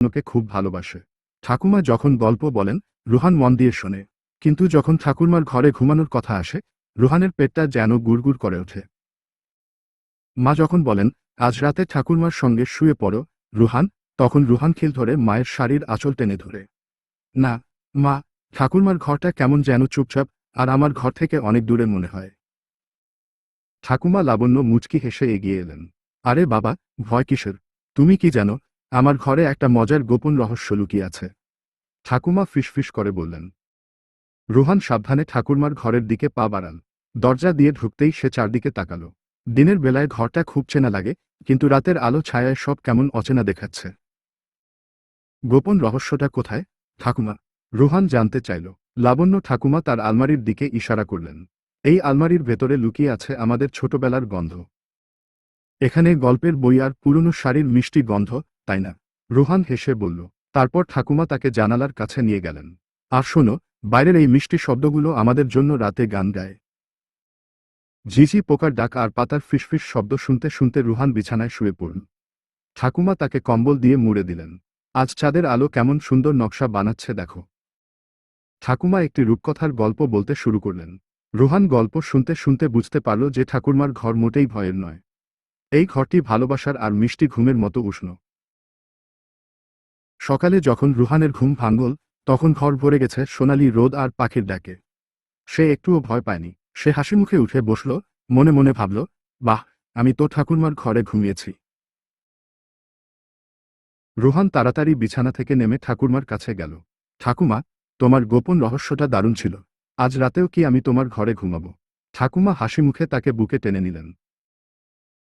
লাবণ্যকে খুব ভালোবাসে। ঠাকুমা যখন গল্প বলেন রুহান মন দিয়ে শোনে, কিন্তু যখন ঠাকুরমার ঘরে ঘুমানোর কথা আসে রুহানের পেটটা যেন গুড়গুড় করে ওঠে। মা যখন বলেন আজ রাতে ঠাকুরমার সঙ্গে শুয়ে পড়ো রুহান, তখন রুহান খিল ধরে মায়ের শাড়ির আঁচল টেনে ধরে। না মা, ঠাকুরমার ঘরটা কেমন যেন চুপচাপ, আর আমার ঘর থেকে অনেক দূরে মনে হয়। ঠাকুমা লাবণ্য মুচকি হেসে এগিয়ে এলেন। আরে বাবা, ভয় কিসের? তুমি কি জানো আমার ঘরে একটা মজার গোপন রহস্য লুকিয়ে আছে? ঠাকুমা ফিসফিস করে বললেন। রুহান সাবধানে ঠাকুরমার ঘরের দিকে পা বাড়াল। দরজা দিয়ে ঢুকতেই সে চারদিকে তাকালো। দিনের বেলায় ঘরটা খুব চেনা লাগে, কিন্তু রাতের আলো ছায়ায় সব কেমন অচেনা দেখাচ্ছে। গোপন রহস্যটা কোথায় ঠাকুমা? রুহান জানতে চাইল। লাবণ্য ঠাকুমা তার আলমারির দিকে ইশারা করলেন। এই আলমারির ভেতরে লুকিয়ে আছে আমাদের ছোটবেলার গন্ধ। এখানে গল্পের বই আর পুরনো শাড়ির মিষ্টি গন্ধ, তাই না? রুহান হেসে বলল। তারপর ঠাকুমা তাকে জানালার কাছে নিয়ে গেলেন। আর শোনো, বাইরের এই মিষ্টি শব্দগুলো আমাদের জন্য রাতে গান গায়। ঝিঝি পোকার ডাক আর পাতার ফিসফিস শব্দ শুনতে শুনতে রুহান বিছানায় শুয়ে পড়ল। ঠাকুমা তাকে কম্বল দিয়ে মুড়ে দিলেন। আজ চাঁদের আলো কেমন সুন্দর নকশা বানাচ্ছে দেখো। ঠাকুমা একটি রূপকথার গল্প বলতে শুরু করলেন। রুহান গল্প শুনতে শুনতে বুঝতে পারল যে ঠাকুরমার ঘর মোটেই ভয়ের নয়। এই ঘরটি ভালোবাসার আর মিষ্টি ঘুমের মতো উষ্ণ। সকালে যখন রুহানের ঘুম ভাঙল, তখন ঘর ভরে গেছে সোনালি রোদ আর পাখির ডাকে। সে একটুও ভয় পায়নি। সে হাসিমুখে উঠে বসল, মনে মনে ভাবল, বাহ, আমি তো ঠাকুরমার ঘরে ঘুমিয়েছি। রুহান তাড়াতাড়ি বিছানা থেকে নেমে ঠাকুরমার কাছে গেল। ঠাকুমা, তোমার গোপন রহস্যটা দারুণ ছিল। আজ রাতেও কি আমি তোমার ঘরে ঘুমাবো? ঠাকুমা হাসিমুখে তাকে বুকে টেনে নিলেন।